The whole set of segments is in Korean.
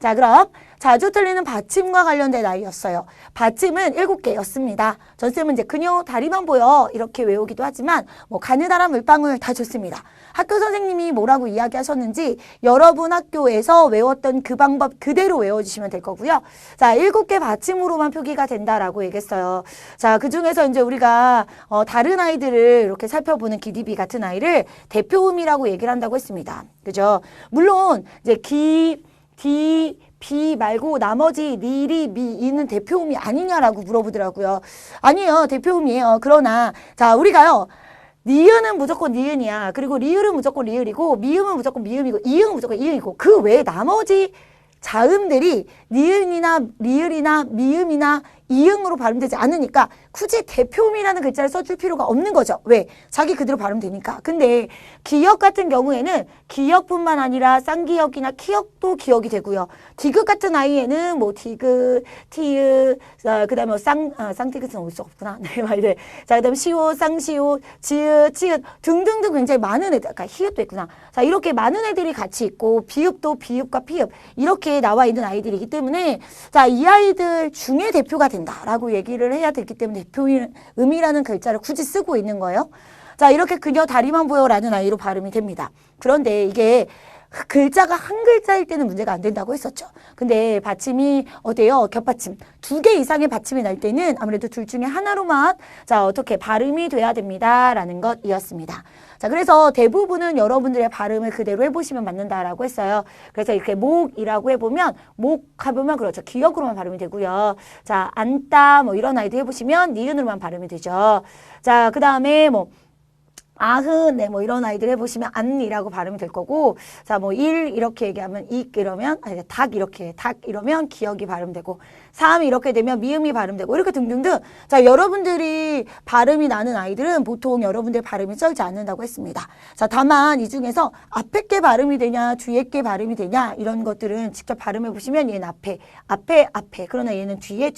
자, 그럼 자주 틀리는 받침과 관련된 아이였어요. 받침은 7개였습니다. 전쌤은 이제 그녀 다리만 보여 이렇게 외우기도 하지만 뭐 가느다란 물방울 다 좋습니다. 학교 선생님이 뭐라고 이야기하셨는지 여러분 학교에서 외웠던 그 방법 그대로 외워주시면 될 거고요. 자, 7개 받침으로만 표기가 된다라고 얘기했어요. 자, 그 중에서 이제 우리가 다른 아이들을 이렇게 살펴보는 기디비 같은 아이를 대표음이라고 얘기를 한다고 했습니다. 그죠? 물론 이제 비 말고 나머지 니리, 미, 이는 대표음이 아니냐라고 물어보더라고요. 아니에요. 대표음이에요. 그러나 자, 우리가요. 니은은 무조건 니은이야. 그리고 리을은 무조건 리을이고 미음은 무조건 미음이고 이응은 무조건 이응이고 그 외에 나머지 자음들이 니은이나 리을이나 미음이나 이응으로 발음되지 않으니까 굳이 대표음이라는 글자를 써줄 필요가 없는 거죠. 왜? 자기 그대로 발음되니까. 근데 기역 같은 경우에는 기역뿐만 아니라 쌍기역이나 키역도 기역이 되고요. 디귿 같은 아이에는 뭐 디귿, 티읕, 그 다음에 쌍디귿은 올 수가 없구나. 네, 말이래. 자, 그 다음에 시옷, 쌍시옷, 지읒, 치읒 등등등 굉장히 많은 애들, 아까 히읗도 있구나. 자, 이렇게 많은 애들이 같이 있고 비읍도 비읍과 피읍 이렇게 나와 있는 아이들이기 때문에 자, 이 아이들 중에 대표가 된다라고 얘기를 해야 되기 때문에 대표음이라는 글자를 굳이 쓰고 있는 거예요. 자, 이렇게 그녀 다리만 보여라는 아이로 발음이 됩니다. 그런데 이게 글자가 한 글자일 때는 문제가 안 된다고 했었죠. 근데 받침이 어때요? 겹받침. 2개 이상의 받침이 날 때는 아무래도 둘 중에 하나로만 자, 어떻게 발음이 돼야 됩니다라는 것이었습니다. 자, 그래서 대부분은 여러분들의 발음을 그대로 해보시면 맞는다라고 했어요. 그래서 이렇게 목이라고 해보면 목 해보면 그렇죠. 기역으로만 발음이 되고요. 자, 안따 뭐 이런 아이들 해보시면 니은으로만 발음이 되죠. 자, 그 다음에 뭐 아흔, 네, 뭐 이런 아이들 해보시면 안이라고 발음이 될 거고, 자, 뭐 일 이렇게 얘기하면 익 이러면, 아니, 닭 이렇게, 닭 이러면 기역이 발음되고, 삼 이렇게 되면 미음이 발음되고, 이렇게 등등등. 자, 여러분들이 발음이 나는 아이들은 보통 여러분들 발음이 쩔지 않는다고 했습니다. 자, 다만 이 중에서 앞에 게 발음이 되냐, 뒤에 게 발음이 되냐, 이런 것들은 직접 발음해 보시면 얘는 앞에, 그러나 얘는 뒤에,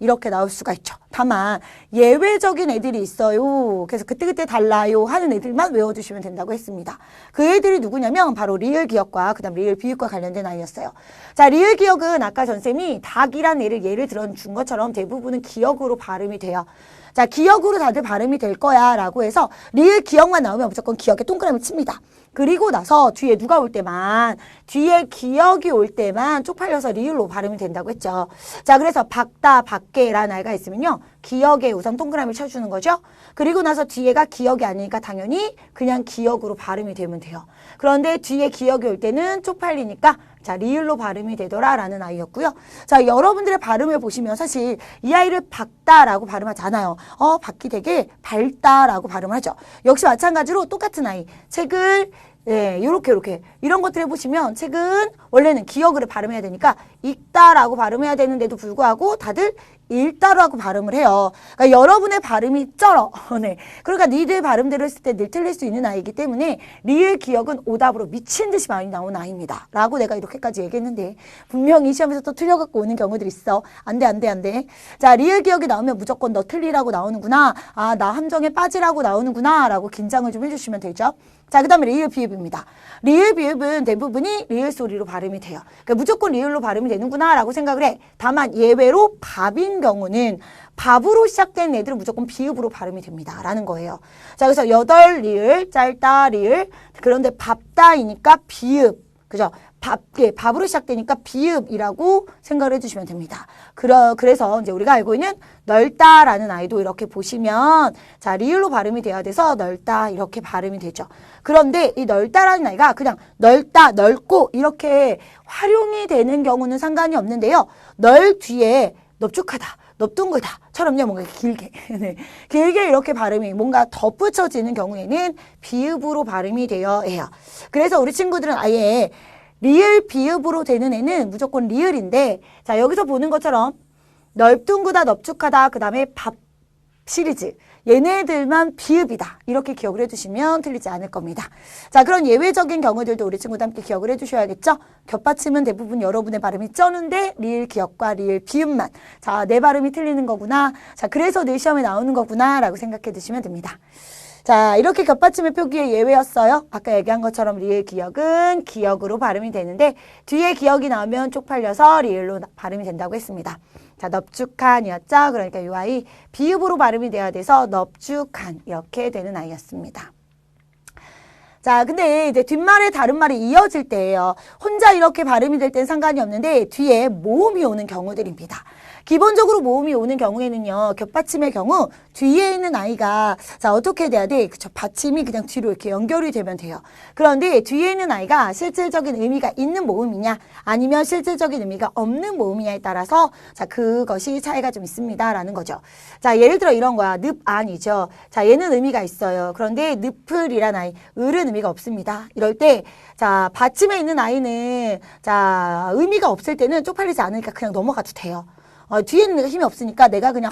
이렇게 나올 수가 있죠. 다만 예외적인 애들이 있어요. 그래서 그때그때 달라요 하는 애들만 외워주시면 된다고 했습니다. 그 애들이 누구냐면 바로 리을 기역과 그다음 리을 비읍과 관련된 아이였어요. 자, 리을 기역은 아까 전쌤이 닭이란 애를 예를 들어준 것처럼 대부분은 기역으로 발음이 돼요. 자, 기역으로 다들 발음이 될 거야 라고 해서 리을 기역만 나오면 무조건 기역에 동그라미 칩니다. 그리고 나서 뒤에 누가 올 때만, 뒤에 기역이 올 때만 쪽팔려서 리을로 발음이 된다고 했죠. 자, 그래서 박다, 밖에라는 아이가 있으면요. 기역에 우선 동그라미 쳐주는 거죠. 그리고 나서 뒤에가 기역이 아니니까 당연히 그냥 기역으로 발음이 되면 돼요. 그런데 뒤에 기역이 올 때는 쪽팔리니까 자, 리을로 발음이 되더라라는 아이였고요. 자, 여러분들의 발음을 보시면 사실 이 아이를 박다라고 발음하지 않아요. 박기 되게 밝다라고 발음하죠. 역시 마찬가지로 똑같은 아이. 책을 요렇게 이런 것들 해보시면 책은 원래는 기역으로 발음해야 되니까 읽다라고 발음해야 되는데도 불구하고 다들 읽다라고 발음을 해요. 그러니까 여러분의 발음이 쩔어. 네. 그러니까 니들 발음대로 했을 때 늘 틀릴 수 있는 아이이기 때문에 리을 기역은 오답으로 미친 듯이 많이 나온 아이입니다. 라고 내가 이렇게까지 얘기했는데 분명히 시험에서 또 틀려갖고 오는 경우들이 있어. 안 돼. 자, 리을 기역이 나오면 무조건 너 틀리라고 나오는구나. 아, 나 함정에 빠지라고 나오는구나. 라고 긴장을 좀 해주시면 되죠. 자, 그 다음에 리을 비읍입니다. 리을 비읍은 대부분이 리을 소리로 발음이 돼요. 그러니까 무조건 리을로 발음이 되는구나 라고 생각을 해. 다만 예외로 밥인 경우는 밥으로 시작된 애들은 무조건 비읍으로 발음이 됩니다. 라는 거예요. 자, 그래서 여덟 리을, 짤다 리을, 그런데 밥다이니까 비읍. 그죠? 밥으로 시작되니까 비읍이라고 생각을 해주시면 됩니다. 그래서 이제 우리가 알고 있는 넓다라는 아이도 이렇게 보시면 자, 리을로 발음이 돼야 돼서 넓다 이렇게 발음이 되죠. 그런데 이 넓다라는 아이가 그냥 넓다, 넓고 이렇게 활용이 되는 경우는 상관이 없는데요. 넓 뒤에 넙죽하다, 넙둥글다처럼요, 뭔가 길게 길게 이렇게 발음이 뭔가 덧붙여지는 경우에는 비읍으로 발음이 되어야 해요. 그래서 우리 친구들은 아예 리을 비읍으로 되는 애는 무조건 리을인데 자, 여기서 보는 것처럼 넓둥그다, 넙죽하다, 그 다음에 밥 시리즈 얘네들만 비읍이다 이렇게 기억을 해주시면 틀리지 않을 겁니다. 자, 그런 예외적인 경우들도 우리 친구들 함께 기억을 해주셔야겠죠. 겹받침은 대부분 여러분의 발음이 쩌는데 리을 기억과 리을 비읍만 자, 내 발음이 틀리는 거구나. 자, 그래서 내 시험에 나오는 거구나 라고 생각해 두시면 됩니다. 자, 이렇게 겹받침의 표기의 예외였어요. 아까 얘기한 것처럼 리을 기역은 기역으로 발음이 되는데 뒤에 기역이 나오면 쪽팔려서 리을로 발음이 된다고 했습니다. 자, 넙죽한이었죠. 그러니까 이 아이 비읍으로 발음이 돼야 돼서 넙죽한 이렇게 되는 아이였습니다. 자, 근데 이제 뒷말에 다른 말이 이어질 때예요. 혼자 이렇게 발음이 될 땐 상관이 없는데 뒤에 모음이 오는 경우들입니다. 기본적으로 모음이 오는 경우에는요, 겹받침의 경우 뒤에 있는 아이가 자 어떻게 돼야 돼? 그쵸, 받침이 그냥 뒤로 이렇게 연결이 되면 돼요. 그런데 뒤에 있는 아이가 실질적인 의미가 있는 모음이냐 아니면 실질적인 의미가 없는 모음이냐에 따라서 자 그것이 차이가 좀 있습니다라는 거죠. 자, 예를 들어 이런 거야. 늪안이죠. 자, 얘는 의미가 있어요. 그런데 늪을이란 아이, 을은 의미가 없습니다. 이럴 때 자 받침에 있는 아이는 자 의미가 없을 때는 쪽팔리지 않으니까 그냥 넘어가도 돼요. 뒤에는 내가 힘이 없으니까 내가 그냥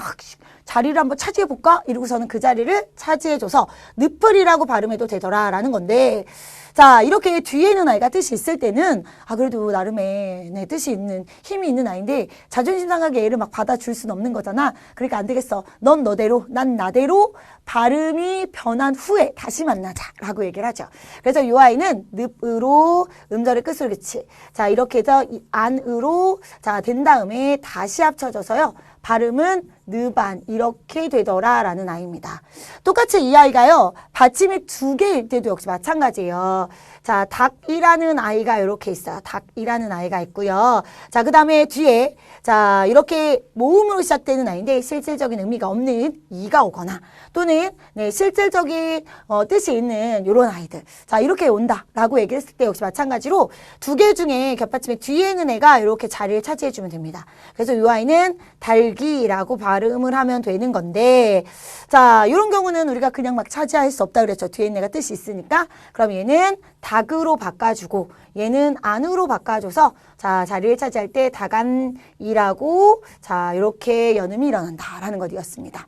자리를 한번 차지해볼까? 이러고서는 그 자리를 차지해줘서 늪을이라고 발음해도 되더라라는 건데 자 이렇게 뒤에 있는 아이가 뜻이 있을 때는 그래도 나름의 네, 뜻이 있는 힘이 있는 아이인데 자존심 상하게 얘를 막 받아줄 수는 없는 거잖아. 그러니까 안 되겠어. 넌 너대로 난 나대로 발음이 변한 후에 다시 만나자라고 얘기를 하죠. 그래서 이 아이는 늪으로 음절의 끝을 그치. 자 이렇게 해서 이 안으로 자 된 다음에 다시 합쳐져서요. 발음은 늪안 이렇게 되더라라는 아이입니다. 똑같이 이 아이가요. 받침이 두 개일 때도 역시 마찬가지예요. 자, 닭이라는 아이가 이렇게 있어요. 닭이라는 아이가 있고요. 자, 그 다음에 뒤에 자 이렇게 모음으로 시작되는 아이인데 실질적인 의미가 없는 이가 오거나 또는 네, 실질적인 뜻이 있는 이런 아이들. 자, 이렇게 온다라고 얘기했을 때 역시 마찬가지로 두 개 중에 겹받침의 뒤에 있는 애가 이렇게 자리를 차지해주면 됩니다. 그래서 이 아이는 달기라고 발음을 하면 되는 건데 자, 이런 경우는 우리가 그냥 막 차지할 수 없다 그랬죠. 뒤에 있는 애가 뜻이 있으니까. 그럼 얘는 닭으로 바꿔주고 얘는 안으로 바꿔줘서 자 자리를 차지할 때 다간이라고 자 이렇게 연음이 일어난다라는 것이었습니다.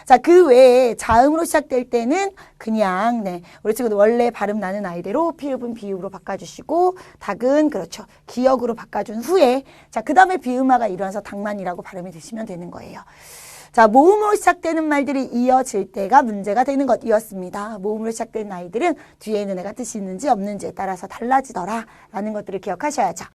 자, 그 외에 자음으로 시작될 때는 그냥 네 우리 친구들 원래 발음 나는 아이대로 피읍은 비읍으로 바꿔주시고 닭은 그렇죠 기역으로 바꿔준 후에 자 그 다음에 비음화가 일어나서 닭만이라고 발음이 되시면 되는 거예요. 자, 모음으로 시작되는 말들이 이어질 때가 문제가 되는 것이었습니다. 모음으로 시작되는 아이들은 뒤에 있는 애가 뜻이 있는지 없는지에 따라서 달라지더라라는 것들을 기억하셔야죠.